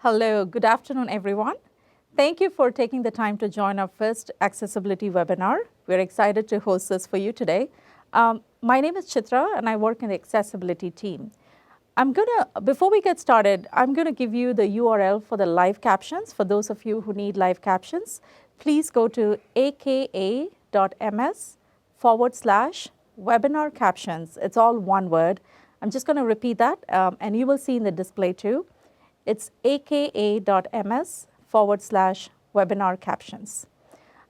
Hello, good afternoon, everyone. Thank you for taking the time to join our first accessibility webinar. We're excited to host this for you today. My name is Chitra, and I work in the accessibility team. Before we get started, I'm going to give you the URL for the live captions. For those of you who need live captions, please go to aka.ms/webinar captions. It's all one word. I'm just going to repeat that, and you will see in the display too. It's aka.ms/webinar captions.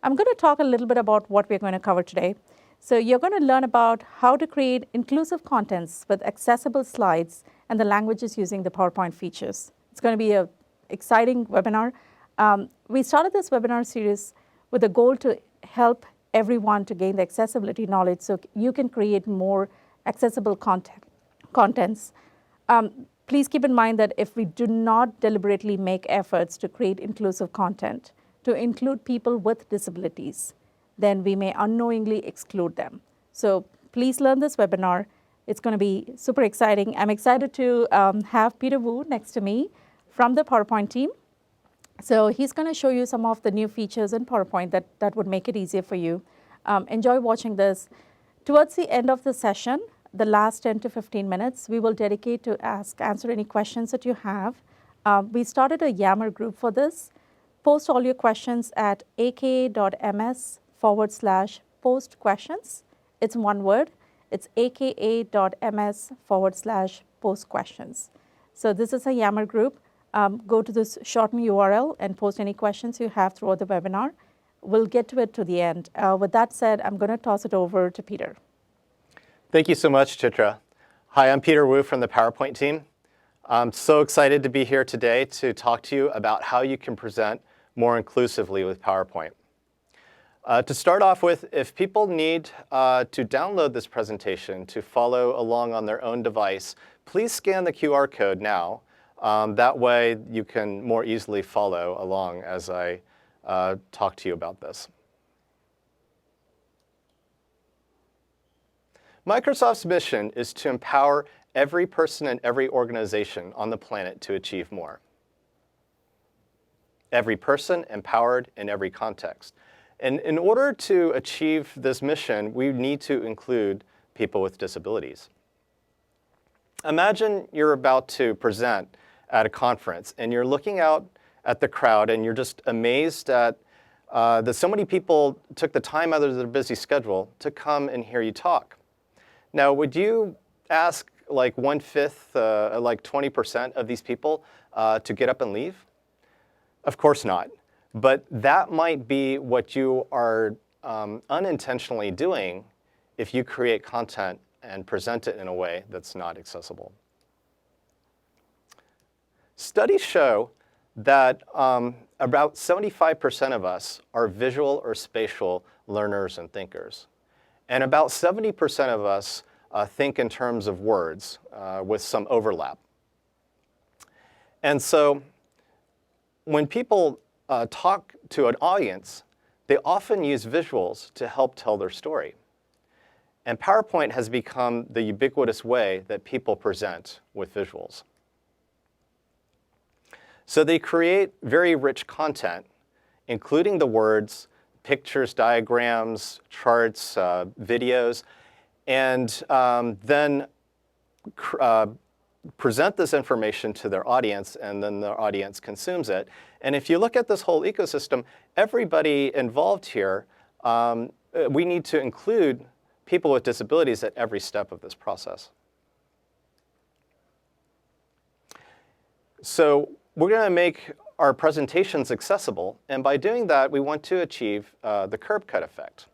I'm going to talk a little bit about what we're going to cover today. So you're going to learn about how to create inclusive contents with accessible slides and the languages using the PowerPoint features. It's going to be an exciting webinar. We started this webinar series with a goal to help everyone to gain the accessibility knowledge so you can create more accessible contents. Please keep in mind that if we do not deliberately make efforts to create inclusive content, to include people with disabilities, then we may unknowingly exclude them. So please learn this webinar. It's going to be super exciting. I'm excited to have Peter Wu next to me from the PowerPoint team. So he's going to show you some of the new features in PowerPoint that would make it easier for you. Enjoy watching this. Towards the end of the session, the last 10 to 15 minutes, we will dedicate to answer any questions that you have. We started a Yammer group for this. Post all your questions at aka.ms/post questions. It's one word. It's aka.ms/post questions. So this is a Yammer group. Go to this shortened URL and post any questions you have throughout the webinar. We'll get to it to the end. With that said, I'm going to toss it over to Peter. Thank you so much, Chitra. Hi, I'm Peter Wu from the PowerPoint team. I'm so excited to be here today to talk to you about how you can present more inclusively with PowerPoint. To start off with, if people need to download this presentation to follow along on their own device, please scan the QR code now. That way you can more easily follow along as I talk to you about this. Microsoft's mission is to empower every person and every organization on the planet to achieve more. Every person empowered in every context. And in order to achieve this mission, we need to include people with disabilities. Imagine you're about to present at a conference and you're looking out at the crowd and you're just amazed at that so many people took the time out of their busy schedule to come and hear you talk. Now, would you ask like 1/5, like 20% of these people to get up and leave? Of course not. But that might be what you are unintentionally doing if you create content and present it in a way that's not accessible. Studies show that about 75% of us are visual or spatial learners and thinkers. And about 70% of us think in terms of words with some overlap. And so when people talk to an audience, they often use visuals to help tell their story. And PowerPoint has become the ubiquitous way that people present with visuals. So they create very rich content, including the words, pictures, diagrams, charts, videos, and then present this information to their audience, and then their audience consumes it. And if you look at this whole ecosystem, everybody involved here, we need to include people with disabilities at every step of this process. So we're going to make our presentations accessible, and by doing that, we want to achieve the curb cut effect.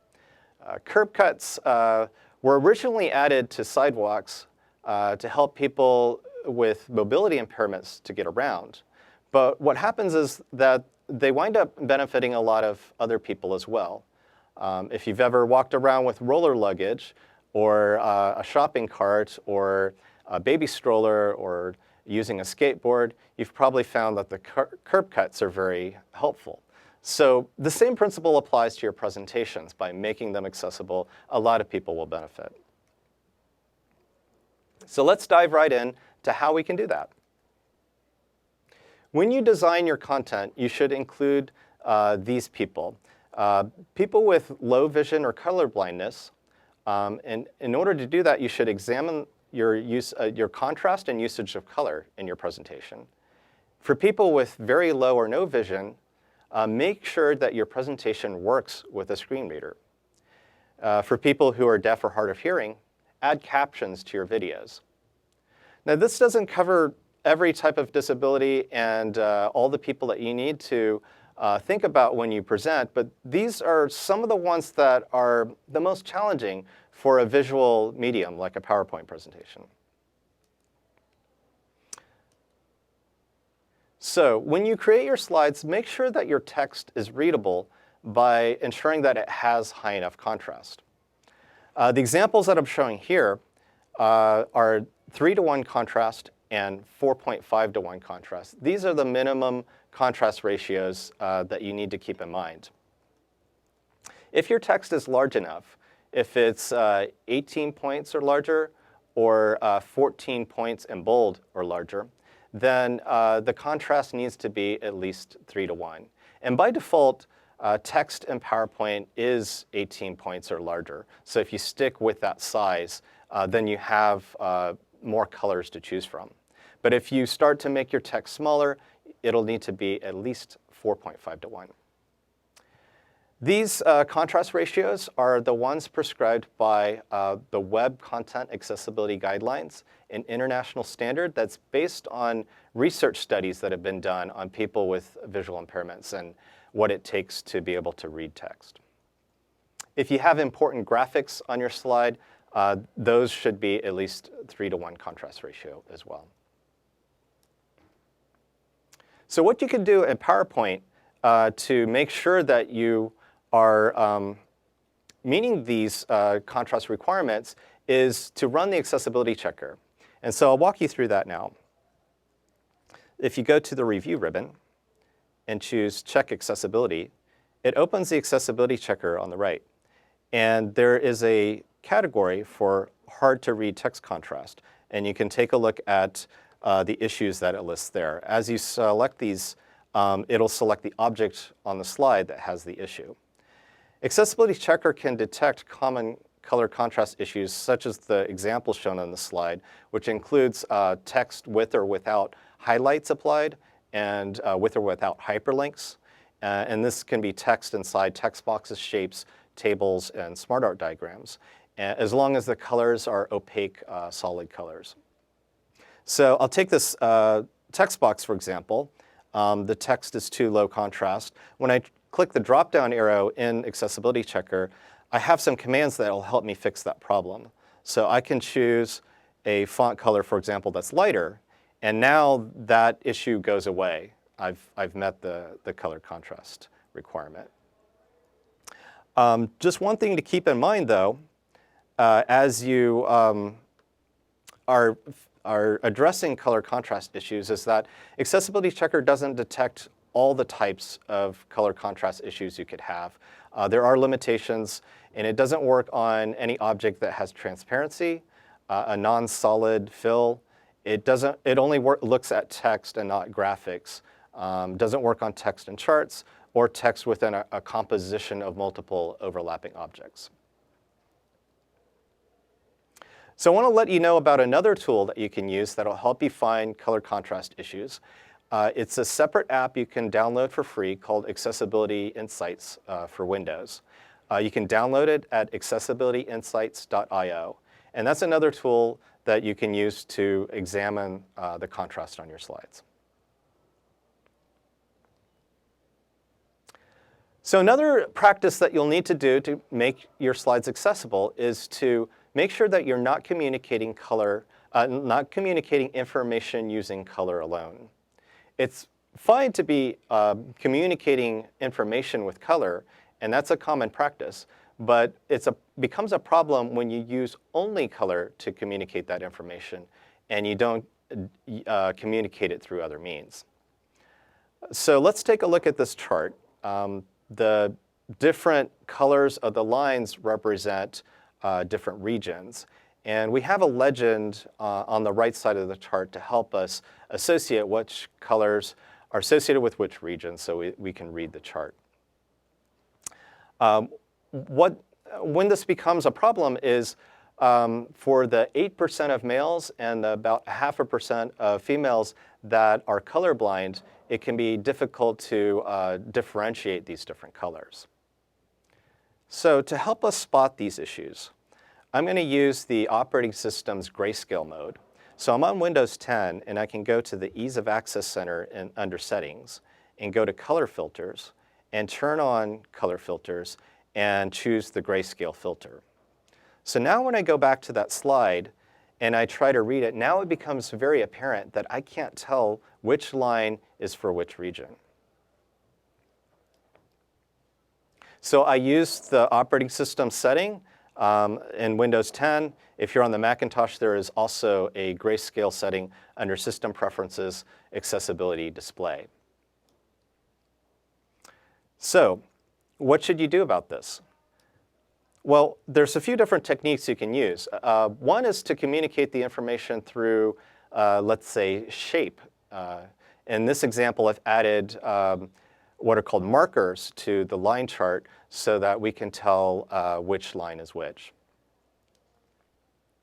Curb cuts were originally added to sidewalks to help people with mobility impairments to get around. But what happens is that they wind up benefiting a lot of other people as well. If you've ever walked around with roller luggage or a shopping cart or a baby stroller or using a skateboard, you've probably found that the curb cuts are very helpful. So the same principle applies to your presentations. By making them accessible, a lot of people will benefit. So let's dive right in to how we can do that. When you design your content, you should include these people. People with low vision or color blindness. And in order to do that, you should examine your contrast and usage of color in your presentation. For people with very low or no vision, make sure that your presentation works with a screen reader. For people who are deaf or hard of hearing, add captions to your videos. Now, this doesn't cover every type of disability and all the people that you need to think about when you present, but these are some of the ones that are the most challenging for a visual medium like a PowerPoint presentation. So when you create your slides, make sure that your text is readable by ensuring that it has high enough contrast. The examples that I'm showing here are 3:1 contrast and 4.5:1 contrast. These are the minimum contrast ratios that you need to keep in mind. If your text is large enough, if it's 18 points or larger, or 14 points in bold or larger, then the contrast needs to be at least 3:1. And by default, text in PowerPoint is 18 points or larger. So if you stick with that size, then you have more colors to choose from. But if you start to make your text smaller, it'll need to be at least 4.5:1. These contrast ratios are the ones prescribed by the Web Content Accessibility Guidelines, an international standard that's based on research studies that have been done on people with visual impairments and what it takes to be able to read text. If you have important graphics on your slide, those should be at least 3:1 contrast ratio as well. So what you can do in PowerPoint to make sure that you are meeting these contrast requirements is to run the accessibility checker. And so I'll walk you through that now. If you go to the review ribbon and choose check accessibility, it opens the accessibility checker on the right. And there is a category for hard to read text contrast. And you can take a look at the issues that it lists there. As you select these, it'll select the object on the slide that has the issue. Accessibility Checker can detect common color contrast issues, such as the example shown on the slide, which includes text with or without highlights applied and with or without hyperlinks. And this can be text inside text boxes, shapes, tables, and smart art diagrams, as long as the colors are opaque, solid colors. So I'll take this text box, for example. The text is too low contrast. When I click the drop-down arrow in Accessibility Checker, I have some commands that will help me fix that problem. So I can choose a font color, for example, that's lighter, and now that issue goes away. I've met the color contrast requirement. Just one thing to keep in mind, though, as you are addressing color contrast issues, is that Accessibility Checker doesn't detect all the types of color contrast issues you could have. There are limitations, and it doesn't work on any object that has transparency, a non-solid fill. It only looks at text and not graphics. Doesn't work on text and charts or text within a composition of multiple overlapping objects. So I want to let you know about another tool that you can use that will help you find color contrast issues. It's a separate app you can download for free called Accessibility Insights for Windows. You can download it at accessibilityinsights.io. And that's another tool that you can use to examine the contrast on your slides. So another practice that you'll need to do to make your slides accessible is to make sure that you're not communicating information using color alone. It's fine to be communicating information with color, and that's a common practice, but it becomes a problem when you use only color to communicate that information and you don't communicate it through other means. So let's take a look at this chart. The different colors of the lines represent different regions. And we have a legend on the right side of the chart to help us associate which colors are associated with which region so we can read the chart. When this becomes a problem is for the 8% of males and about 0.5% of females that are colorblind, it can be difficult to differentiate these different colors. So to help us spot these issues, I'm going to use the operating system's grayscale mode. So I'm on Windows 10, and I can go to the Ease of Access Center under Settings, and go to Color Filters, and turn on Color Filters, and choose the grayscale filter. So now when I go back to that slide and I try to read it, now it becomes very apparent that I can't tell which line is for which region. So I used the operating system setting in Windows 10. If you're on the Macintosh, there is also a grayscale setting under System Preferences, Accessibility Display. So what should you do about this? Well, there's a few different techniques you can use. One is to communicate the information through, let's say, shape. In this example, I've added what are called markers to the line chart so that we can tell which line is which.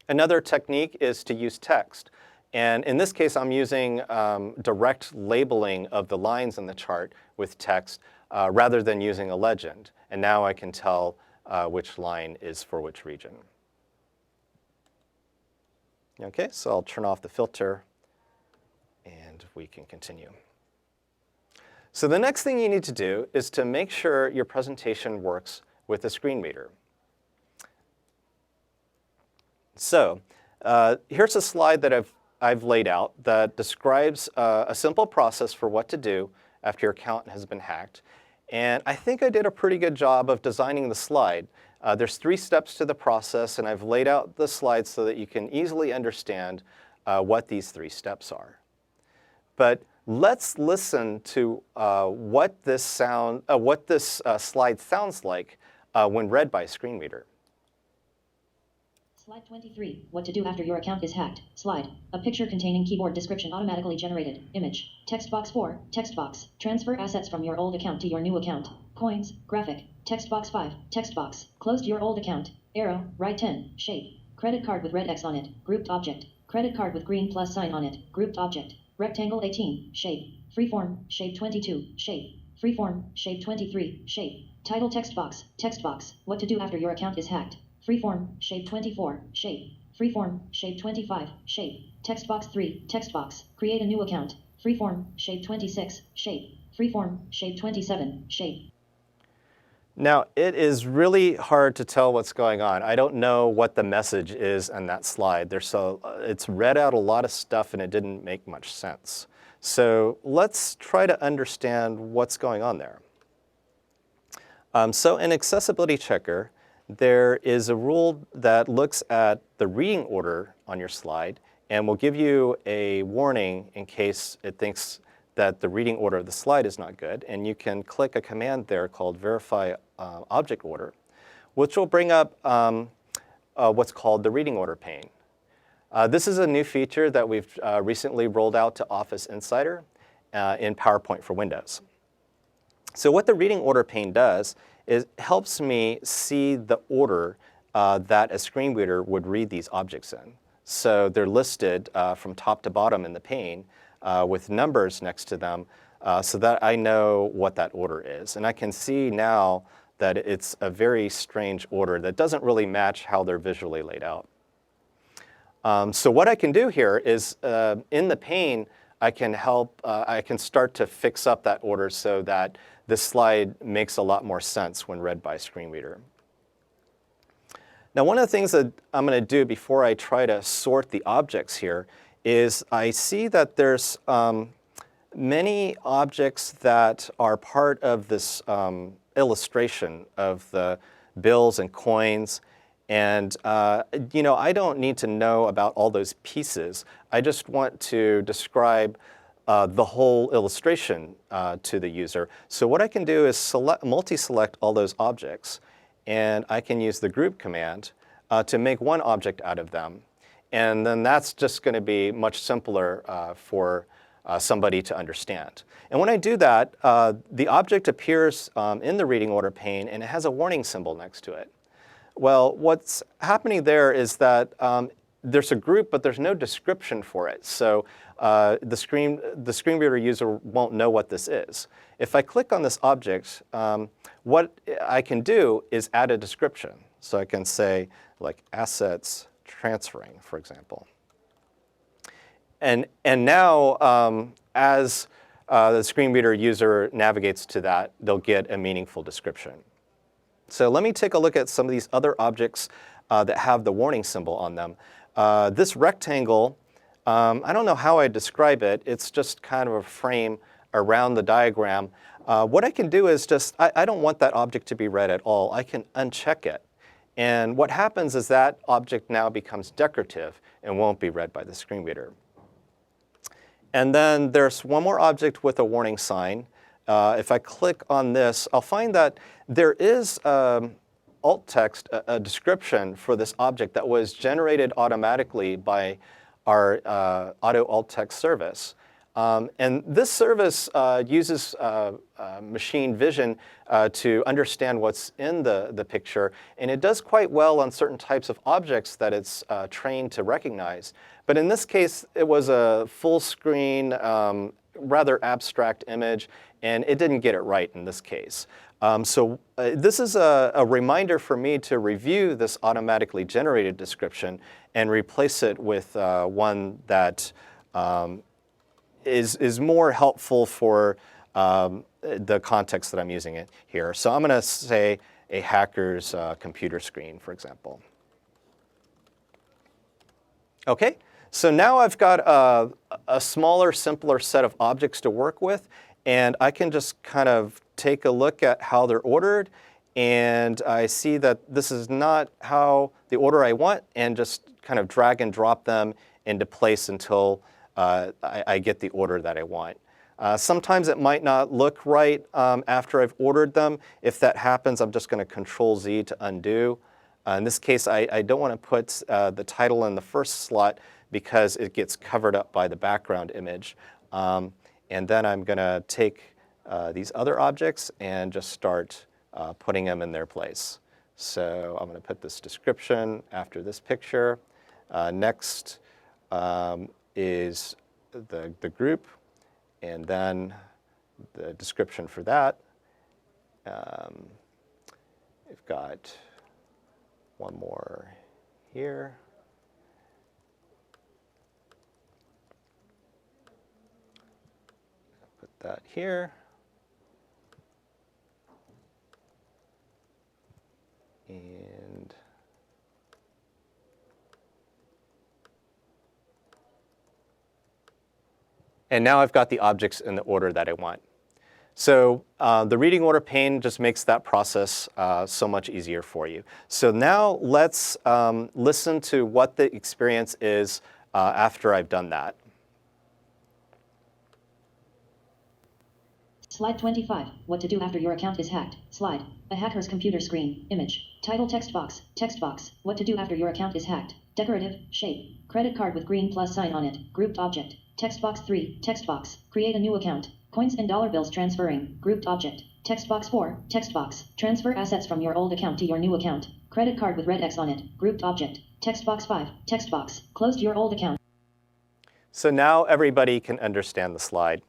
Another technique is to use text. And in this case, I'm using direct labeling of the lines in the chart with text rather than using a legend. And now I can tell which line is for which region. Okay, so I'll turn off the filter and we can continue. So the next thing you need to do is to make sure your presentation works with a screen reader. So here's a slide that I've laid out that describes a simple process for what to do after your account has been hacked. And I think I did a pretty good job of designing the slide. There's 3 steps to the process, and I've laid out the slide so that you can easily understand what these 3 steps are. But let's listen to what this slide sounds like when read by a screen reader. Slide 23. What to do after your account is hacked. Slide. A picture containing keyboard description automatically generated. Image. Text box 4. Text box. Transfer assets from your old account to your new account. Coins. Graphic. Text box 5. Text box. Closed your old account. Arrow. Right 10. Shape. Credit card with red X on it. Grouped object. Credit card with green plus sign on it. Grouped object. Rectangle 18. Shape. Freeform. Shape 22. Shape. Freeform. Shape 23. Shape. Title text box. Text box. What to do after your account is hacked. Freeform, shape 24, shape. Freeform, shape 25, shape. Text box 3, text box. Create a new account. Freeform, shape 26, shape. Freeform, shape 27, shape. Now, it is really hard to tell what's going on. I don't know what the message is on that slide. It's read out a lot of stuff and it didn't make much sense. So let's try to understand what's going on there. So in Accessibility Checker, there is a rule that looks at the reading order on your slide and will give you a warning in case it thinks that the reading order of the slide is not good. And you can click a command there called Verify Object Order, which will bring up what's called the reading order pane. This is a new feature that we've recently rolled out to Office Insider in PowerPoint for Windows. So what the reading order pane does is it helps me see the order that a screen reader would read these objects in. So they're listed from top to bottom in the pane with numbers next to them so that I know what that order is. And I can see now that it's a very strange order that doesn't really match how they're visually laid out. So what I can do here is in the pane, I can start to fix up that order so that this slide makes a lot more sense when read by a screen reader. Now, one of the things that I'm going to do before I try to sort the objects here is I see that there's many objects that are part of this illustration of the bills and coins. And you know, I don't need to know about all those pieces. I just want to describe the whole illustration to the user. So what I can do is multi-select all those objects, and I can use the group command to make one object out of them. And then that's just going to be much simpler for somebody to understand. And when I do that, the object appears in the reading order pane, and it has a warning symbol next to it. Well, what's happening there is that there's a group, but there's no description for it. So the screen reader user won't know what this is. If I click on this object, what I can do is add a description. So I can say, like, assets transferring, for example. And now, as the screen reader user navigates to that, they'll get a meaningful description. So let me take a look at some of these other objects that have the warning symbol on them. This rectangle, I don't know how I describe it. It's just kind of a frame around the diagram. What I can do is just, I don't want that object to be read at all. I can uncheck it. And what happens is that object now becomes decorative and won't be read by the screen reader. And then there's one more object with a warning sign. If I click on this, I'll find that there is alt text, a description for this object that was generated automatically by our auto alt text service. And this service uses machine vision to understand what's in the picture, and it does quite well on certain types of objects that it's trained to recognize. But in this case, it was a full screen, rather abstract image, and it didn't get it right in this case. So this is a reminder for me to review this automatically generated description and replace it with one that is more helpful for the context that I'm using it here. So I'm going to say a hacker's computer screen, for example. OK, so now I've got a smaller, simpler set of objects to work with. And I can just kind of take a look at how they're ordered. And I see that this is not how the order I want, and just kind of drag and drop them into place until I get the order that I want. Sometimes it might not look right after I've ordered them. If that happens, I'm just going to Control-Z to undo. In this case, I don't want to put the title in the first slot because it gets covered up by the background image. And then I'm going to take these other objects and just start putting them in their place. So I'm going to put this description after this picture. Next is the group, and then the description for that. We've got one more here. Put that here. And now I've got the objects in the order that I want. So the reading order pane just makes that process so much easier for you. So now let's listen to what the experience is after I've done that. Slide 25. What to do after your account is hacked. Slide. A hacker's computer screen. Image. Title text box. Text box. What to do after your account is hacked. Decorative. Shape. Credit card with green plus sign on it. Grouped object. Text box 3. Text box. Create a new account. Coins and dollar bills transferring. Grouped object. Text box 4. Text box. Transfer assets from your old account to your new account. Credit card with red X on it. Grouped object. Text box 5. Text box. Closed your old account. So now everybody can understand the slide.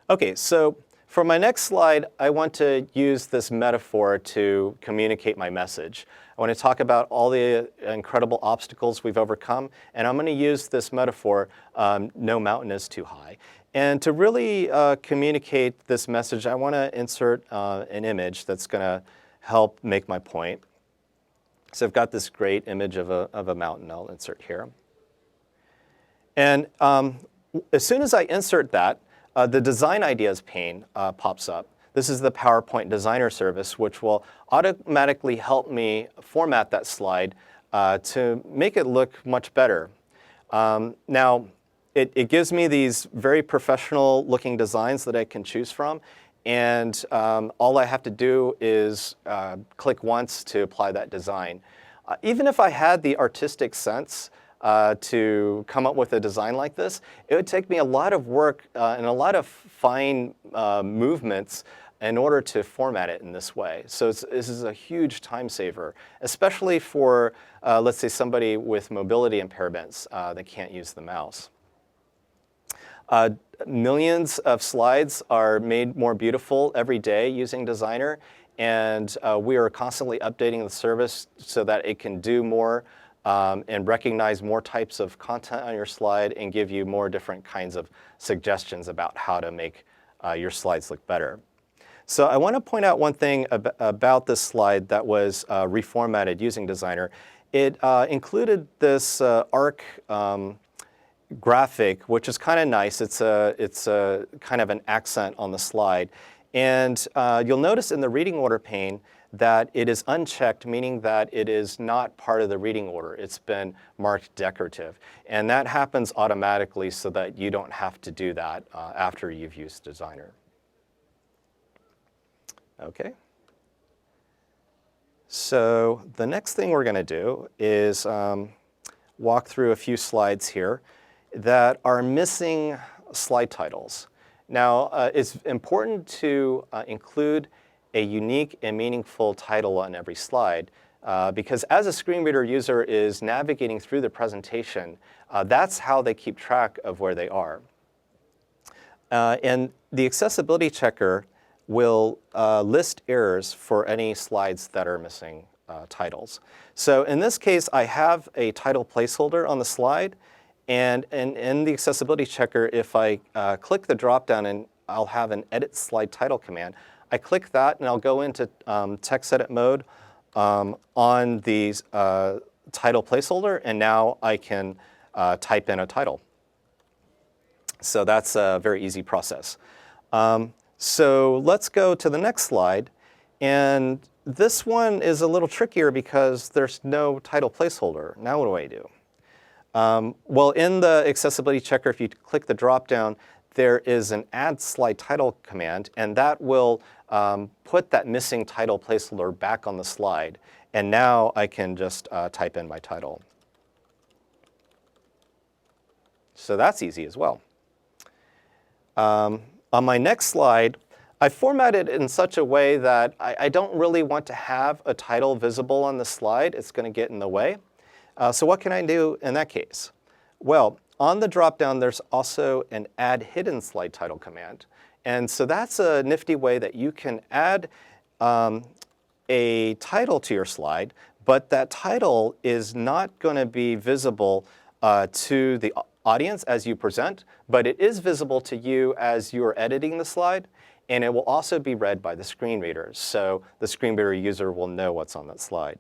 OK, so for my next slide, I want to use this metaphor to communicate my message. I want to talk about all the incredible obstacles we've overcome, and I'm going to use this metaphor, no mountain is too high. And to really communicate this message, I want to insert an image that's going to help make my point. So I've got this great image of a mountain I'll insert here. And as soon as I insert that, the Design Ideas pane pops up. This is the PowerPoint Designer service, which will automatically help me format that slide to make it look much better. Now, it gives me these very professional-looking designs that I can choose from, and all I have to do is click once to apply that design. Even if I had the artistic sense, to come up with a design like this, it would take me a lot of work and a lot of fine movements in order to format it in this way. So this is a huge time saver, especially for, let's say, somebody with mobility impairments that can't use the mouse. Millions of slides are made more beautiful every day using Designer, and we are constantly updating the service so that it can do more and recognize more types of content on your slide and give you more different kinds of suggestions about how to make your slides look better. So I want to point out one thing about this slide that was reformatted using Designer. It included this arc graphic, which is kind of nice. It's a kind of an accent on the slide. And you'll notice in the reading order pane that it is unchecked, meaning that it is not part of the reading order. It's been marked decorative. And that happens automatically so that you don't have to do that after you've used Designer. Okay. So the next thing we're going to do is walk through a few slides here that are missing slide titles. Now, it's important to include a unique and meaningful title on every slide because as a screen reader user is navigating through the presentation, that's how they keep track of where they are. And the accessibility checker will list errors for any slides that are missing titles. So in this case, I have a title placeholder on the slide. And in the accessibility checker, if I click the dropdown and I'll have an edit slide title command, I click that and I'll go into text edit mode on the title placeholder, and now I can type in a title. So that's a very easy process. So let's go to the next slide. And this one is a little trickier because there's no title placeholder. Now what do I do? Well, in the accessibility checker, if you click the drop-down, there is an add slide title command, and that will put that missing title placeholder back on the slide. And now I can just type in my title. So that's easy as well. On my next slide, I formatted it in such a way that I don't really want to have a title visible on the slide. It's going to get in the way. So what can I do in that case? Well, on the drop-down, there's also an add hidden slide title command. And so that's a nifty way that you can add a title to your slide, but that title is not going to be visible to the audience as you present, but it is visible to you as you're editing the slide, and it will also be read by the screen readers. So the screen reader user will know what's on that slide.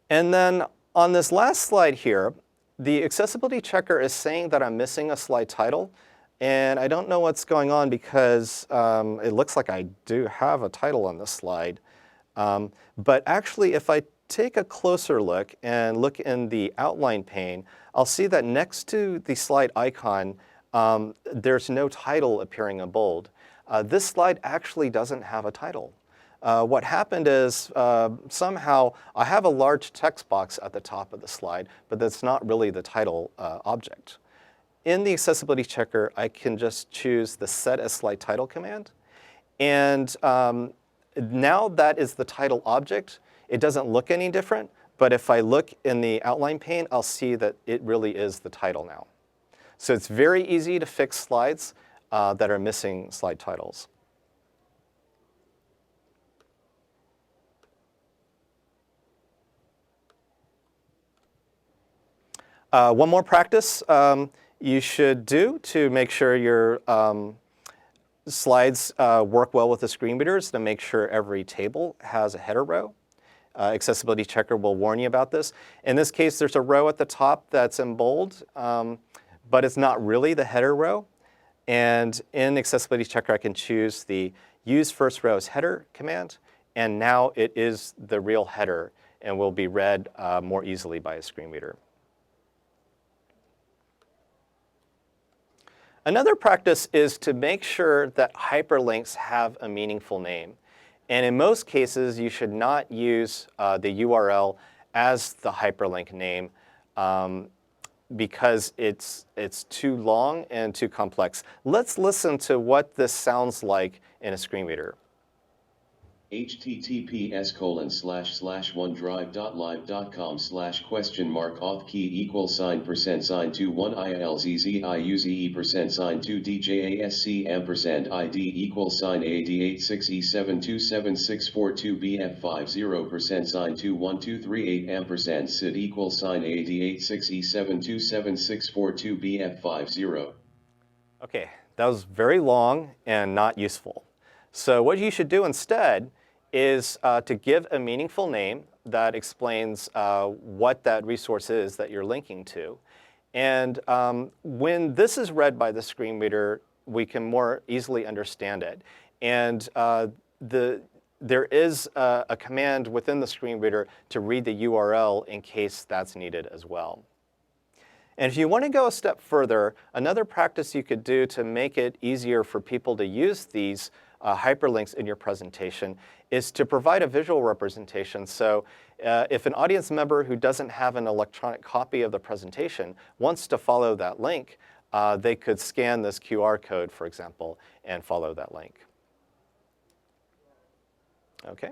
And then on this last slide here, the accessibility checker is saying that I'm missing a slide title. And I don't know what's going on because it looks like I do have a title on this slide. But actually, if I take a closer look and look in the outline pane, I'll see that next to the slide icon, there's no title appearing in bold. This slide actually doesn't have a title. What happened is somehow I have a large text box at the top of the slide, but that's not really the title object. In the accessibility checker, I can just choose the set as slide title command. And now that is the title object. It doesn't look any different, but if I look in the outline pane, I'll see that it really is the title now. So it's very easy to fix slides that are missing slide titles. One more practice you should do to make sure your slides work well with the screen readers, to make sure every table has a header row. Accessibility checker will warn you about this. In this case, there's a row at the top that's in bold, but it's not really the header row. And in accessibility checker, I can choose the use first row as header command, and now it is the real header and will be read more easily by a screen reader. Another practice is to make sure that hyperlinks have a meaningful name. And in most cases, you should not use the URL as the hyperlink name because it's too long and too complex. Let's listen to what this sounds like in a screen reader. https://onedrive.live.com/?auth key $% 2 1 ilzziuze %2 djasc &id $886E72764 bf50 2 1 2 3 8 sid $886E72764 bf50. Okay, that was very long and not useful. So what you should do instead is to give a meaningful name that explains what that resource is that you're linking to. And when this is read by the screen reader, we can more easily understand it. And there is a command within the screen reader to read the URL in case that's needed as well. And if you want to go a step further, another practice you could do to make it easier for people to use these hyperlinks in your presentation is to provide a visual representation. So if an audience member who doesn't have an electronic copy of the presentation wants to follow that link, they could scan this QR code, for example, and follow that link. Okay.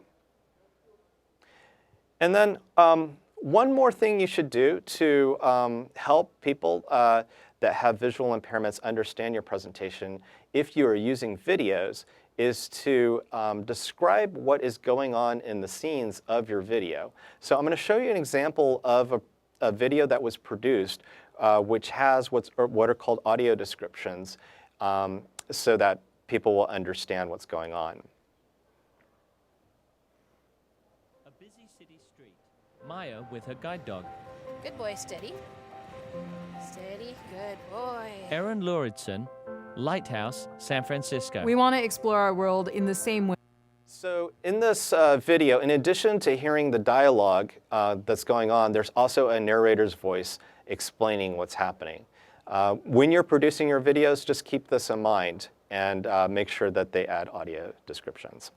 And then one more thing you should do to help people that have visual impairments understand your presentation if you are using videos is to describe what is going on in the scenes of your video. So I'm going to show you an example of a video that was produced which has what are called audio descriptions so that people will understand what's going on. A busy city street. Maya with her guide dog. Good boy, steady. Steady, good boy. Erin Lauridsen, Lighthouse, San Francisco. We want to explore our world in the same way. So in this video, in addition to hearing the dialogue that's going on, there's also a narrator's voice explaining what's happening. When you're producing your videos, just keep this in mind and make sure that they add audio descriptions.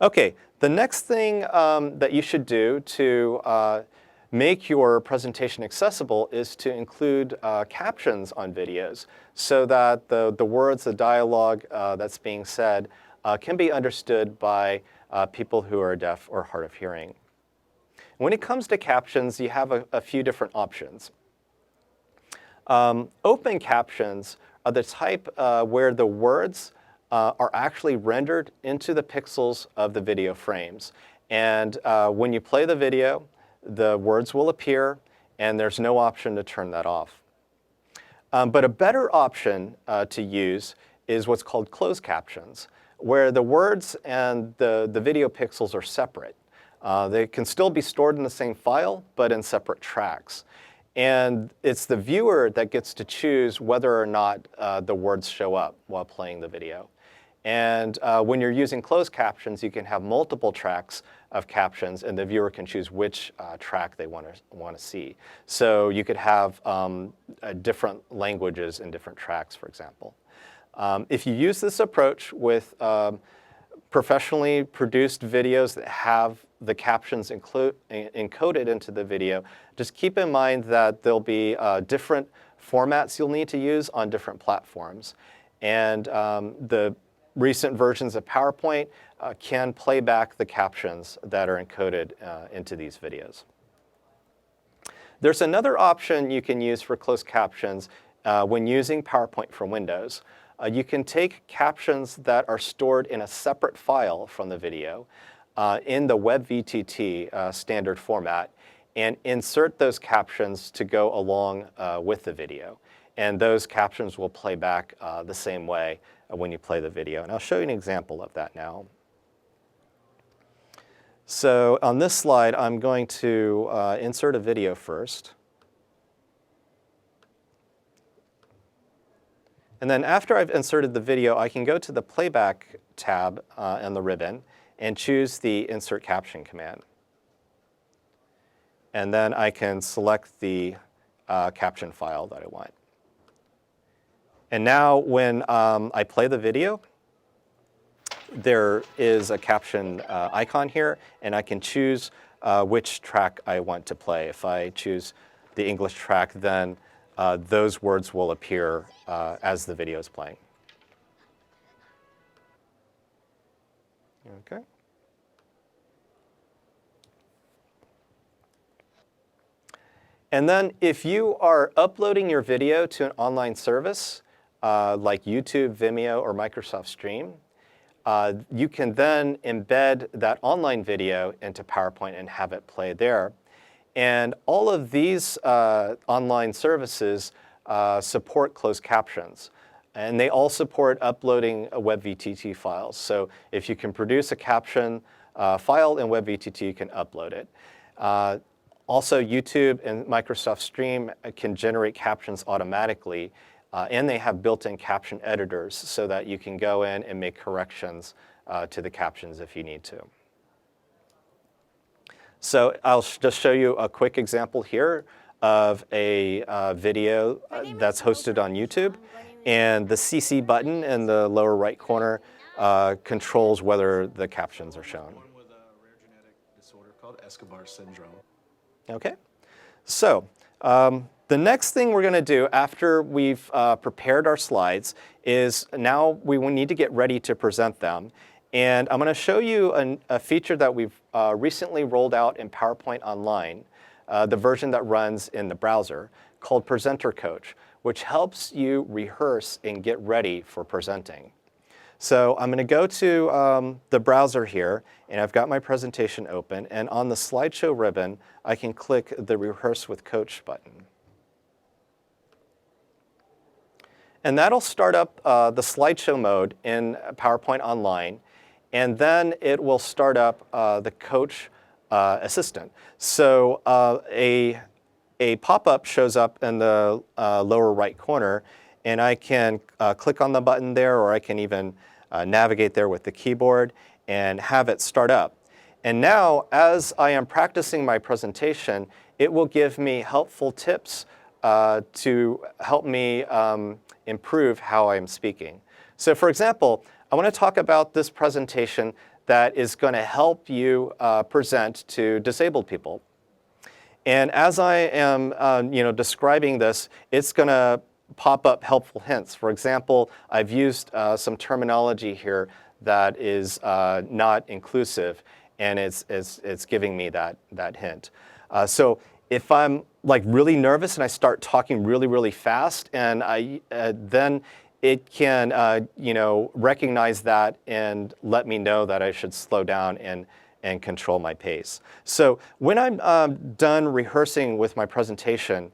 Okay, the next thing that you should do to make your presentation accessible is to include captions on videos so that the words, the dialogue that's being said can be understood by people who are deaf or hard of hearing. When it comes to captions, you have a few different options. Open captions are the type where the words are actually rendered into the pixels of the video frames. And when you play the video, the words will appear, and there's no option to turn that off. But a better option to use is what's called closed captions, where the words and the video pixels are separate. They can still be stored in the same file, but in separate tracks. And it's the viewer that gets to choose whether or not the words show up while playing the video. And when you're using closed captions, you can have multiple tracks of captions, and the viewer can choose which track they want to see. So you could have different languages in different tracks, for example. If you use this approach with professionally produced videos that have the captions encoded into the video, just keep in mind that there'll be different formats you'll need to use on different platforms. And the recent versions of PowerPoint can play back the captions that are encoded into these videos. There's another option you can use for closed captions when using PowerPoint for Windows. You can take captions that are stored in a separate file from the video in the WebVTT standard format and insert those captions to go along with the video. And those captions will play back the same way when you play the video. And I'll show you an example of that now. So on this slide, I'm going to insert a video first. And then after I've inserted the video, I can go to the Playback tab and the ribbon and choose the Insert Caption command. And then I can select the caption file that I want. And now when I play the video, there is a caption icon here, and I can choose which track I want to play. If I choose the English track, then those words will appear as the video is playing. Okay. And then if you are uploading your video to an online service, like YouTube, Vimeo, or Microsoft Stream, you can then embed that online video into PowerPoint and have it play there. And all of these online services support closed captions. And they all support uploading WebVTT files. So if you can produce a caption file in WebVTT, you can upload it. Also, YouTube and Microsoft Stream can generate captions automatically. And they have built-in caption editors so that you can go in and make corrections to the captions if you need to. So I'll just show you a quick example here of a video that's hosted on YouTube. And the CC button in the lower right corner controls whether the captions are shown. One with a rare genetic disorder called Escobar syndrome. Okay, so the next thing we're going to do after we've prepared our slides is now we will need to get ready to present them. And I'm going to show you a feature that we've recently rolled out in PowerPoint Online, the version that runs in the browser, called Presenter Coach, which helps you rehearse and get ready for presenting. So I'm going to go to the browser here, and I've got my presentation open. And on the slideshow ribbon, I can click the Rehearse with Coach button. And that'll start up the slideshow mode in PowerPoint Online. And then it will start up the Coach Assistant. So a pop-up shows up in the lower right corner, and I can click on the button there, or I can even navigate there with the keyboard and have it start up. And now, as I am practicing my presentation, it will give me helpful tips to help me improve how I'm speaking. So for example, I want to talk about this presentation that is going to help you present to disabled people. And as I am describing this, it's going to pop up helpful hints. For example, I've used some terminology here that is not inclusive, and it's giving me that hint. So if I'm like really nervous and I start talking really fast, and then it can recognize that and let me know that I should slow down and control my pace. So when I'm done rehearsing with my presentation,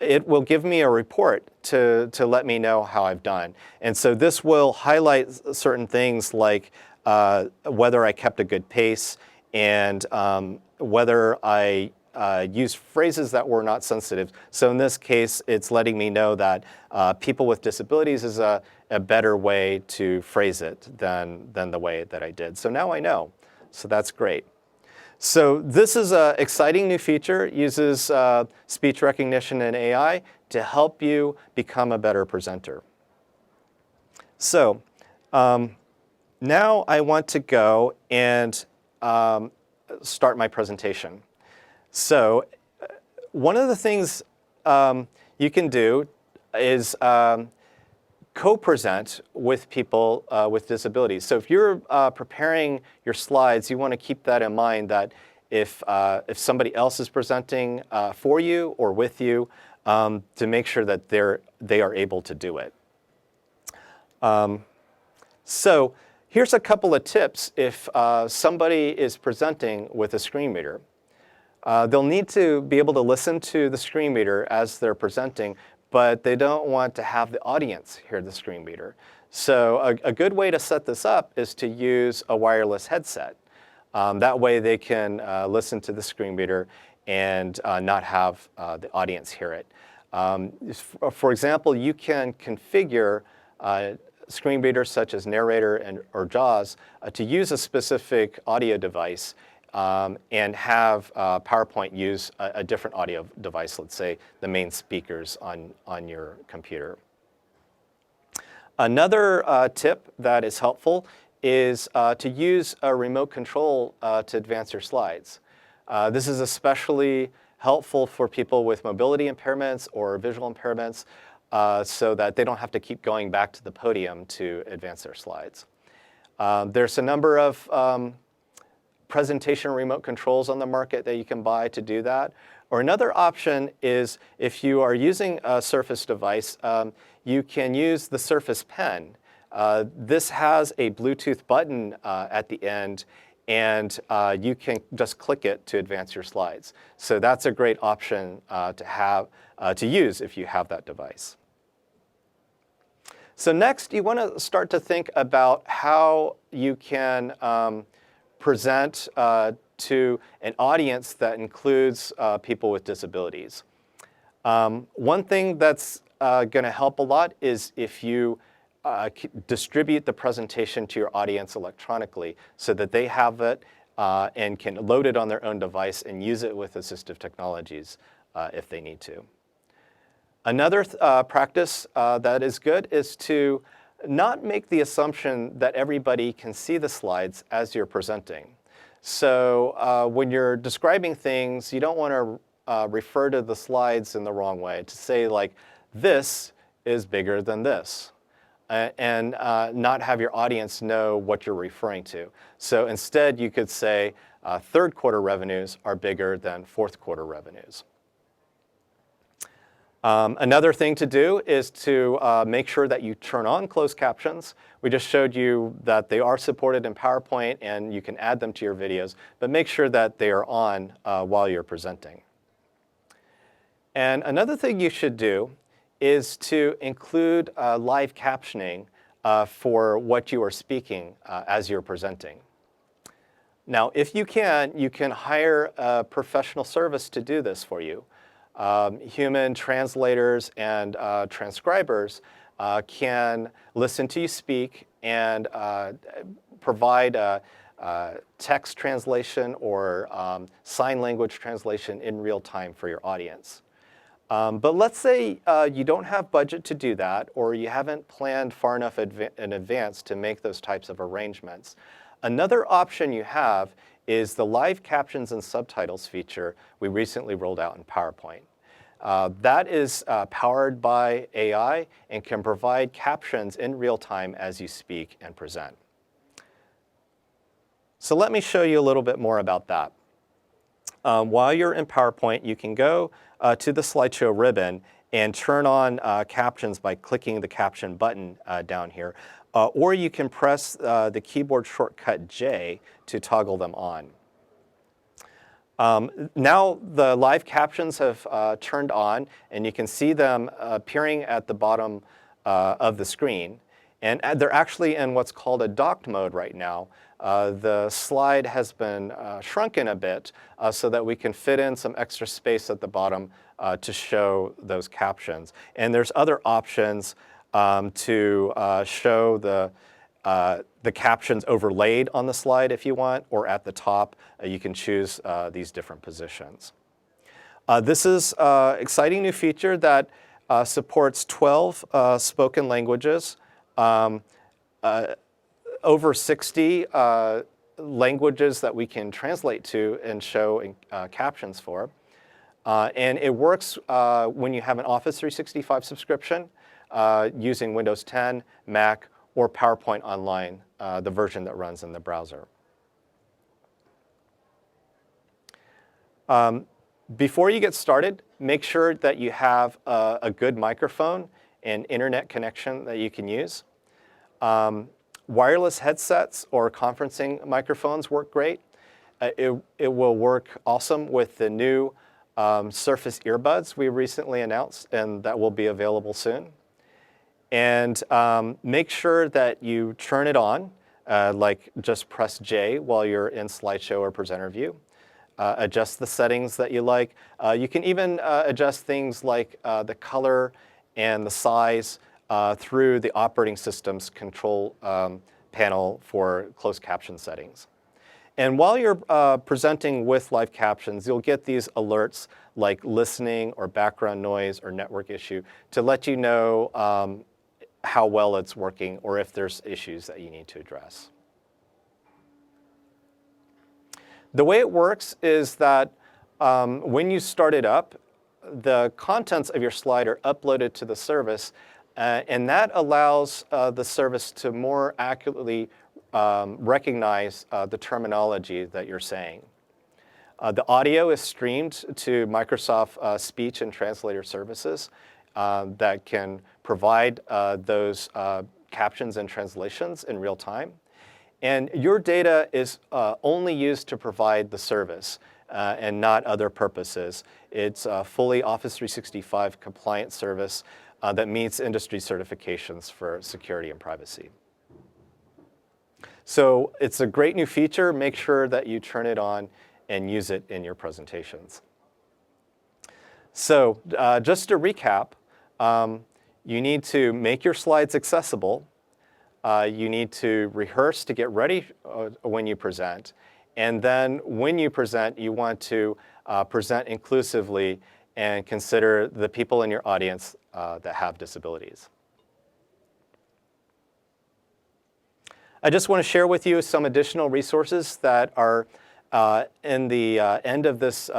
it will give me a report to let me know how I've done. And so this will highlight certain things like whether I kept a good pace and whether I used phrases that were not sensitive. So in this case, it's letting me know that people with disabilities is a better way to phrase it than the way that I did. So now I know. So that's great. So this is an exciting new feature. It uses speech recognition and AI to help you become a better presenter. So now I want to go and start my presentation. So one of the things you can do is co-present with people with disabilities. So if you're preparing your slides, you want to keep that in mind, that if somebody else is presenting for you or with you, to make sure that they are able to do it. So here's a couple of tips if somebody is presenting with a screen reader. They'll need to be able to listen to the screen reader as they're presenting, but they don't want to have the audience hear the screen reader. So a good way to set this up is to use a wireless headset. That way they can listen to the screen reader and not have the audience hear it. For example, you can configure screen readers such as Narrator or JAWS to use a specific audio device and have PowerPoint use a different audio device, let's say the main speakers on your computer. Another tip that is helpful is to use a remote control to advance your slides. This is especially helpful for people with mobility impairments or visual impairments so that they don't have to keep going back to the podium to advance their slides. There's a number of presentation remote controls on the market that you can buy to do that. Or another option is if you are using a Surface device, you can use the Surface Pen. This has a Bluetooth button at the end, and you can just click it to advance your slides. So that's a great option to use if you have that device. So next, you want to start to think about how you can present to an audience that includes people with disabilities. One thing that's going to help a lot is if you distribute the presentation to your audience electronically so that they have it and can load it on their own device and use it with assistive technologies if they need to. Another practice that is good is to not make the assumption that everybody can see the slides as you're presenting. So when you're describing things, you don't want to refer to the slides in the wrong way, to say like, this is bigger than this, and not have your audience know what you're referring to. So instead, you could say third quarter revenues are bigger than fourth quarter revenues. Another thing to do is to make sure that you turn on closed captions. We just showed you that they are supported in PowerPoint and you can add them to your videos, but make sure that they are on while you're presenting. And another thing you should do is to include live captioning for what you are speaking as you're presenting. Now, if you can hire a professional service to do this for you. Human translators and transcribers can listen to you speak and provide text translation or sign language translation in real time for your audience. But let's say you don't have budget to do that, or you haven't planned far enough in advance to make those types of arrangements. Another option you have is the live captions and subtitles feature we recently rolled out in PowerPoint. That is powered by AI and can provide captions in real time as you speak and present. So let me show you a little bit more about that. While you're in PowerPoint, you can go to the slideshow ribbon and turn on captions by clicking the caption button down here. Or you can press the keyboard shortcut J to toggle them on. Now the live captions have turned on, and you can see them appearing at the bottom of the screen. And they're actually in what's called a docked mode right now. The slide has been shrunken a bit so that we can fit in some extra space at the bottom to show those captions. And there's other options to show the captions overlaid on the slide if you want, or at the top. You can choose these different positions. This is an exciting new feature that supports 12 spoken languages, over 60 languages that we can translate to and show captions for. And it works when you have an Office 365 subscription using Windows 10, Mac, or PowerPoint Online, the version that runs in the browser. Before you get started, make sure that you have a good microphone and internet connection that you can use. Wireless headsets or conferencing microphones work great. It will work awesome with the new Surface earbuds we recently announced, and that will be available soon. And make sure that you turn it on, like just press J while you're in slideshow or presenter view. Adjust the settings that you like. You can even adjust things like the color and the size through the operating system's control panel for closed caption settings. And while you're presenting with live captions, you'll get these alerts like listening or background noise or network issue to let you know how well it's working or if there's issues that you need to address. The way it works is that when you start it up, the contents of your slide are uploaded to the service, and that allows the service to more accurately recognize the terminology that you're saying. The audio is streamed to Microsoft Speech and Translator services that can provide those captions and translations in real time. And your data is only used to provide the service and not other purposes. It's a fully Office 365 compliant service that meets industry certifications for security and privacy. So it's a great new feature. Make sure that you turn it on and use it in your presentations. So just to recap, you need to make your slides accessible. You need to rehearse to get ready when you present. And then when you present, you want to present inclusively and consider the people in your audience that have disabilities. I just want to share with you some additional resources that are in the end of this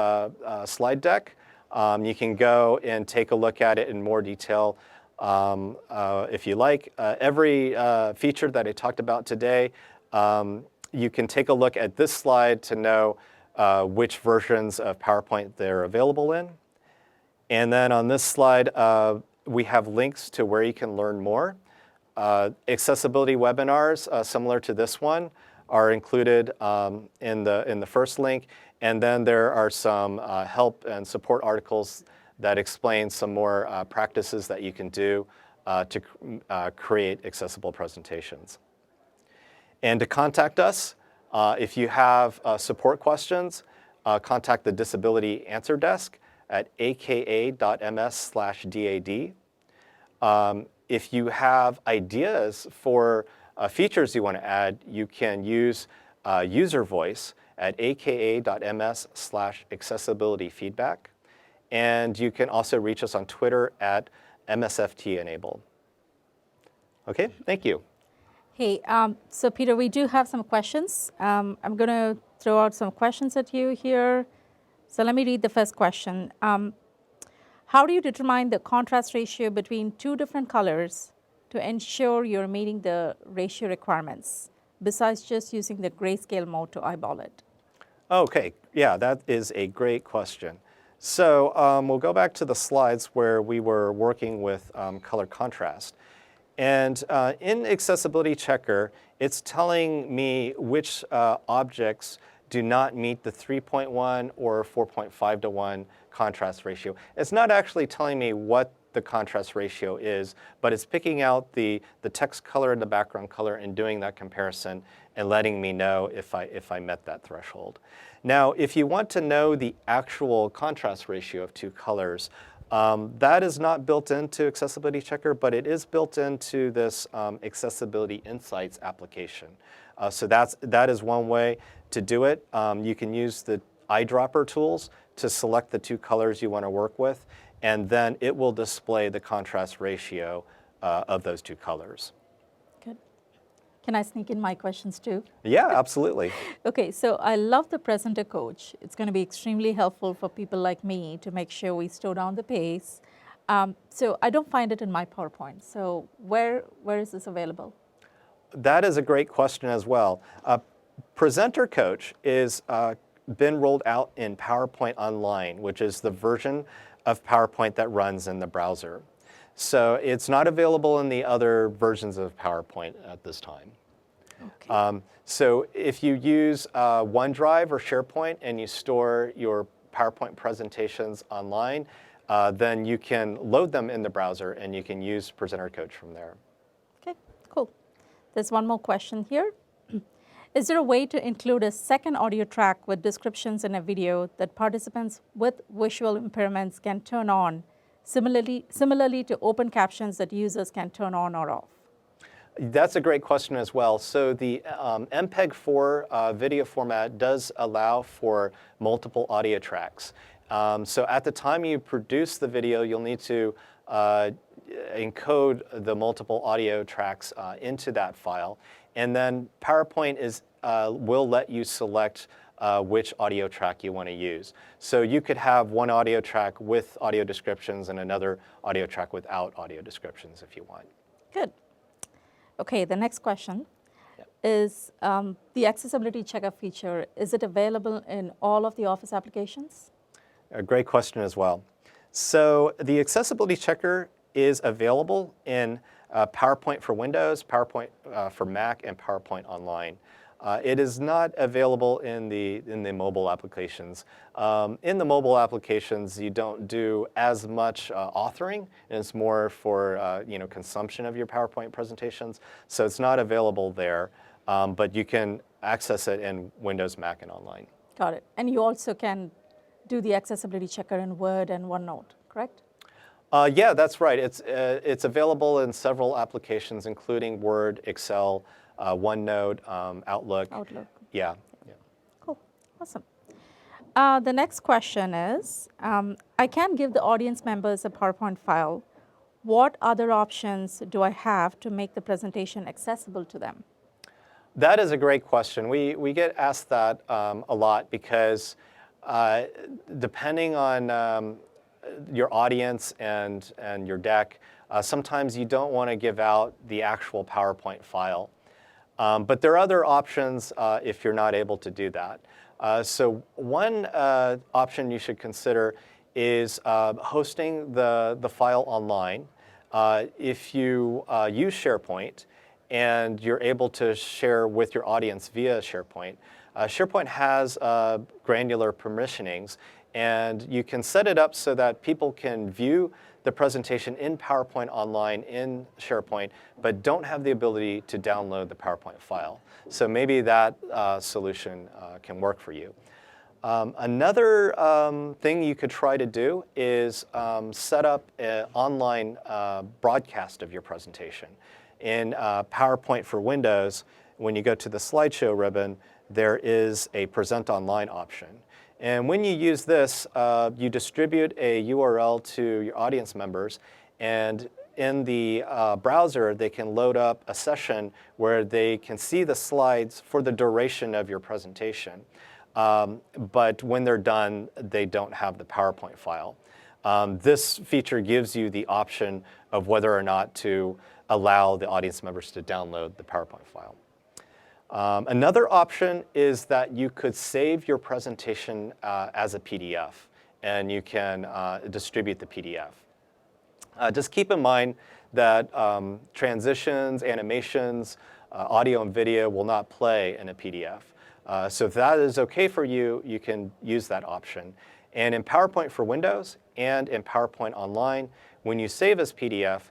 slide deck. You can go and take a look at it in more detail if you like. Every feature that I talked about today, you can take a look at this slide to know which versions of PowerPoint they're available in. And then on this slide, we have links to where you can learn more. Accessibility webinars, similar to this one, are included in the first link. And then there are some help and support articles that explain some more practices that you can do to create accessible presentations. And to contact us, if you have support questions, contact the Disability Answer Desk at aka.ms/DAD. If you have ideas for features you want to add, you can use user voice at aka.ms/accessibilityfeedback. And you can also reach us on Twitter at MSFTenable. Okay, thank you. Hey, so Peter, we do have some questions. I'm going to throw out some questions at you here. So let me read the first question. How do you determine the contrast ratio between two different colors to ensure you're meeting the ratio requirements, besides just using the grayscale mode to eyeball it? Okay, yeah, that is a great question. So we'll go back to the slides where we were working with color contrast. And in Accessibility Checker, it's telling me which objects do not meet the 3.1 or 4.5 to 1 contrast ratio. It's not actually telling me what the contrast ratio is, but it's picking out the text color and the background color and doing that comparison and letting me know if I met that threshold. Now, if you want to know the actual contrast ratio of two colors, that is not built into Accessibility Checker, but it is built into this Accessibility Insights application. So that is one way to do it. You can use the eyedropper tools to select the two colors you want to work with, and then it will display the contrast ratio of those two colors. Good. Can I sneak in my questions too? Yeah, absolutely. Okay, so I love the presenter coach. It's going to be extremely helpful for people like me to make sure we slow down the pace. So I don't find it in my PowerPoint. So where is this available? That is a great question as well. Presenter Coach is been rolled out in PowerPoint Online, which is the version of PowerPoint that runs in the browser. So it's not available in the other versions of PowerPoint at this time. Okay. So if you use OneDrive or SharePoint and you store your PowerPoint presentations online, then you can load them in the browser and you can use Presenter Coach from there. Okay, cool. There's one more question here. Is there a way to include a second audio track with descriptions in a video that participants with visual impairments can turn on, similarly to open captions that users can turn on or off? That's a great question as well. So the MPEG-4 video format does allow for multiple audio tracks. So at the time you produce the video, you'll need to encode the multiple audio tracks into that file, and then PowerPoint will let you select which audio track you want to use. So you could have one audio track with audio descriptions and another audio track without audio descriptions if you want. Good. Okay, the next question is the accessibility checker feature. Is it available in all of the Office applications? A great question as well. So the accessibility checker is available in PowerPoint for Windows, PowerPoint for Mac, and PowerPoint Online. It is not available in the mobile applications. In the mobile applications, you don't do as much authoring, and it's more for consumption of your PowerPoint presentations. So it's not available there, but you can access it in Windows, Mac, and Online. Got it. And you also can do the accessibility checker in Word and OneNote, correct? Yeah, that's right. It's available in several applications, including Word, Excel, OneNote, Outlook. Yeah. Cool. Awesome. The next question is, I can give the audience members a PowerPoint file. What other options do I have to make the presentation accessible to them? That is a great question. We get asked that a lot because depending on your audience and your deck, sometimes you don't want to give out the actual PowerPoint file. But there are other options if you're not able to do that. So one option you should consider is hosting the file online. If you use SharePoint and you're able to share with your audience via SharePoint, SharePoint has granular permissionings, and you can set it up so that people can view the presentation in PowerPoint online in SharePoint, but don't have the ability to download the PowerPoint file. So maybe that solution can work for you. Another thing you could try to do is set up an online broadcast of your presentation. In PowerPoint for Windows, when you go to the slideshow ribbon, there is a present online option. And when you use this, you distribute a URL to your audience members, and in the browser, they can load up a session where they can see the slides for the duration of your presentation. But when they're done, they don't have the PowerPoint file. This feature gives you the option of whether or not to allow the audience members to download the PowerPoint file. Another option is that you could save your presentation as a PDF, and you can distribute the PDF. Just keep in mind that transitions, animations, audio and video will not play in a PDF. So if that is okay for you, you can use that option. And in PowerPoint for Windows and in PowerPoint Online, when you save as PDF,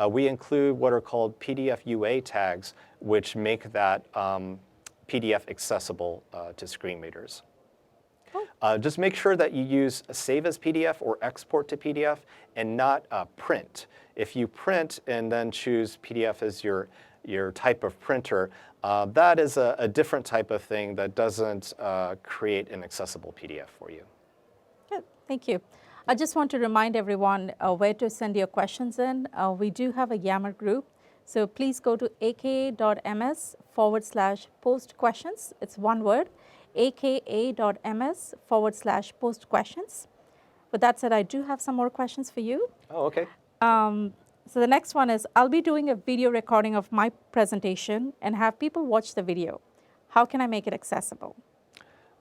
we include what are called PDF UA tags, which make that PDF accessible to screen readers. Just make sure that you use save as PDF or export to PDF and not print. If you print and then choose PDF as your type of printer, that is a different type of thing that doesn't create an accessible PDF for you. Good, thank you. I just want to remind everyone where to send your questions in. We do have a Yammer group, so please go to aka.ms/post questions. It's one word, aka.ms/post questions. With that said, I do have some more questions for you. Oh, okay. So the next one is, I'll be doing a video recording of my presentation and have people watch the video. How can I make it accessible?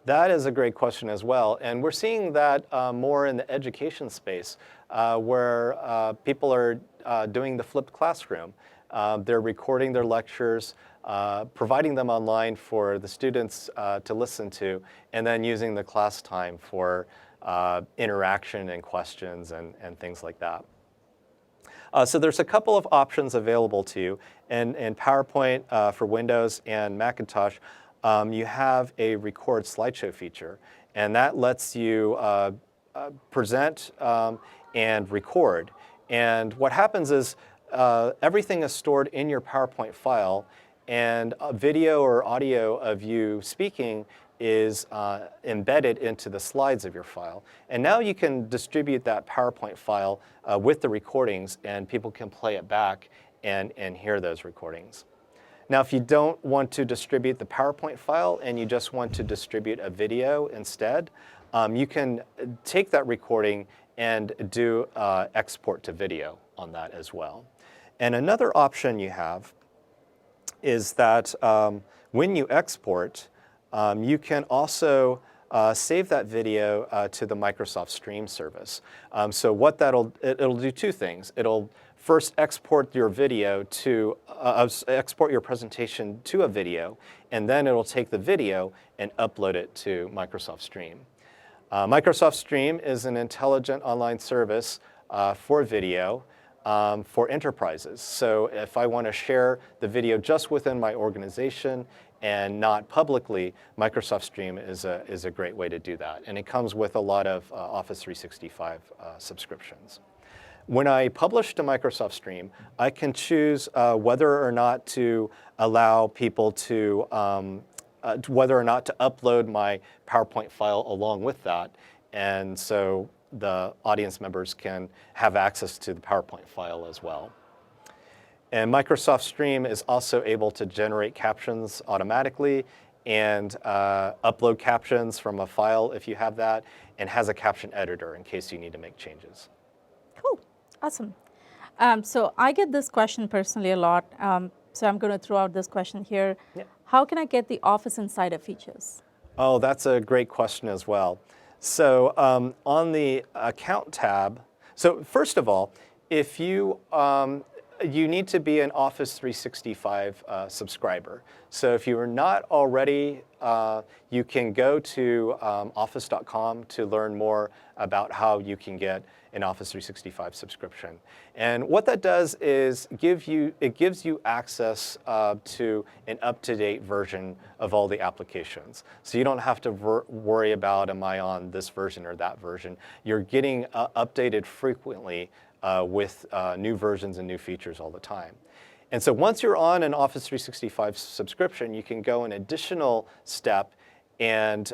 That is a great question as well. And we're seeing that more in the education space where people are doing the flipped classroom. They're recording their lectures, providing them online for the students to listen to, and then using the class time for interaction and questions and things like that. So there's a couple of options available to you. In PowerPoint for Windows and Macintosh, you have a record slideshow feature, and that lets you present and record. And what happens is everything is stored in your PowerPoint file, and a video or audio of you speaking is embedded into the slides of your file. And now you can distribute that PowerPoint file with the recordings, and people can play it back and hear those recordings. Now, if you don't want to distribute the PowerPoint file and you just want to distribute a video instead, you can take that recording and do export to video on that as well. And another option you have is that when you export, you can also save that video to the Microsoft Stream service. So what it'll do two things. It'll first export your video to, export your presentation to a video, and then it'll take the video and upload it to Microsoft Stream. Microsoft Stream is an intelligent online service for video for enterprises. So if I want to share the video just within my organization and not publicly, Microsoft Stream is a great way to do that. And it comes with a lot of Office 365 subscriptions. When I publish to Microsoft Stream, I can choose whether or not to allow people to, whether or not to upload my PowerPoint file along with that. And so the audience members can have access to the PowerPoint file as well. And Microsoft Stream is also able to generate captions automatically and upload captions from a file if you have that, and has a caption editor in case you need to make changes. Cool. Awesome. So I get this question personally a lot. So I'm going to throw out this question here. Yeah. How can I get the Office Insider features? Oh, that's a great question as well. So on the Account tab, so first of all, if you need to be an Office 365 subscriber. So if you are not already, you can go to office.com to learn more about how you can get an Office 365 subscription. And what that does is it gives you access to an up-to-date version of all the applications. So you don't have to worry about, am I on this version or that version? You're getting updated frequently with new versions and new features all the time. And so once you're on an Office 365 subscription, you can go an additional step and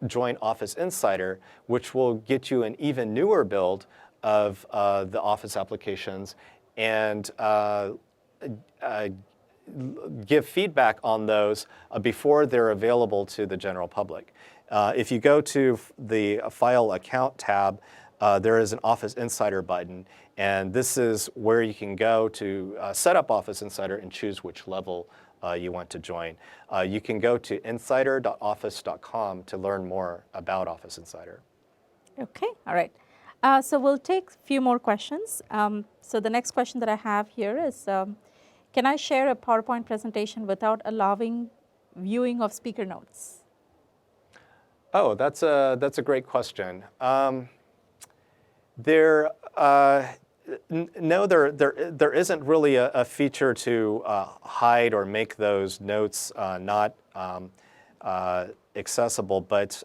join Office Insider, which will get you an even newer build of the Office applications and give feedback on those before they're available to the general public. If you go to the File Account tab, there is an Office Insider button, and this is where you can go to set up Office Insider and choose which level you want to join. You can go to insider.office.com to learn more about Office Insider. Okay, all right. So we'll take a few more questions. So the next question that I have here is, can I share a PowerPoint presentation without allowing viewing of speaker notes? Oh, that's a great question. There isn't really a feature to hide or make those notes not accessible, but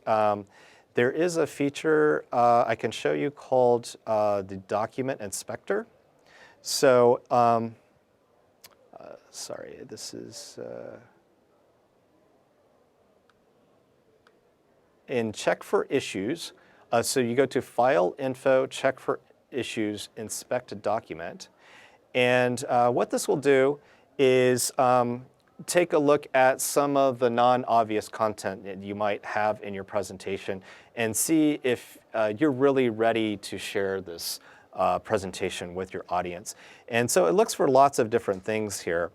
there is a feature I can show you called the Document Inspector. So, sorry, this is in Check for Issues. So you go to File, Info, Check for Issues, Inspect a Document. And what this will do is take a look at some of the non-obvious content that you might have in your presentation and see if you're really ready to share this presentation with your audience. And so it looks for lots of different things here.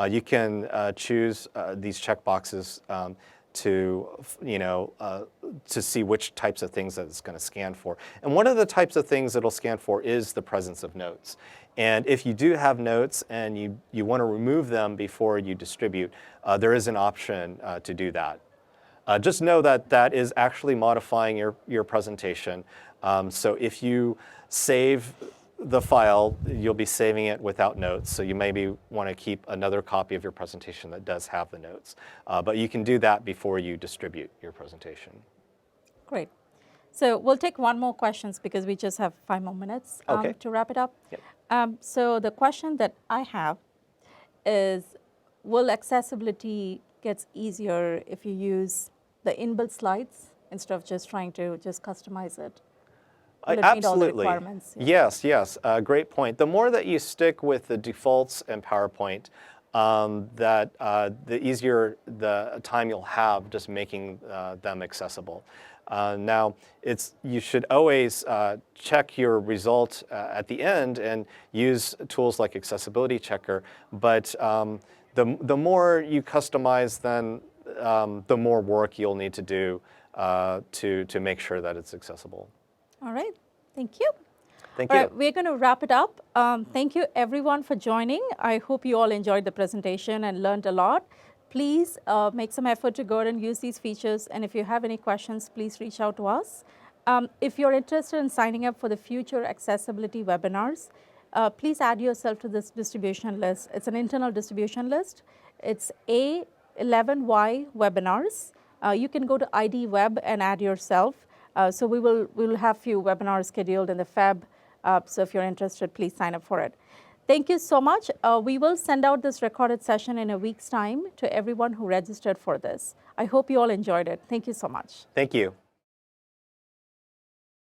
You can choose these checkboxes to see which types of things that it's going to scan for. And one of the types of things it'll scan for is the presence of notes. And if you do have notes and you want to remove them before you distribute, there is an option to do that. Just know that that is actually modifying your presentation. So if you save the file, you'll be saving it without notes. So you maybe want to keep another copy of your presentation that does have the notes. But you can do that before you distribute your presentation. Great. So we'll take one more questions because we just have 5 more minutes to wrap it up. Yep. So the question that I have is, will accessibility get easier if you use the inbuilt slides instead of just trying to just customize it? Will it meet all the Absolutely. requirements? Yes, yes, great point. The more that you stick with the defaults in PowerPoint, the easier the time you'll have just making them accessible. Now, you should always check your result at the end and use tools like Accessibility Checker, but the more you customize, then the more work you'll need to do to make sure that it's accessible. All right, thank you. Thank All you. right, we're going to wrap it up. Thank you everyone for joining. I hope you all enjoyed the presentation and learned a lot. Please make some effort to go ahead and use these features. And if you have any questions, please reach out to us. If you're interested in signing up for the future accessibility webinars, please add yourself to this distribution list. It's an internal distribution list. It's A11Y webinars. You can go to ID Web and add yourself. So we will have few webinars scheduled in the Feb. So if you're interested, please sign up for it. Thank you so much. We will send out this recorded session in a week's time to everyone who registered for this. I hope you all enjoyed it. Thank you so much. Thank you.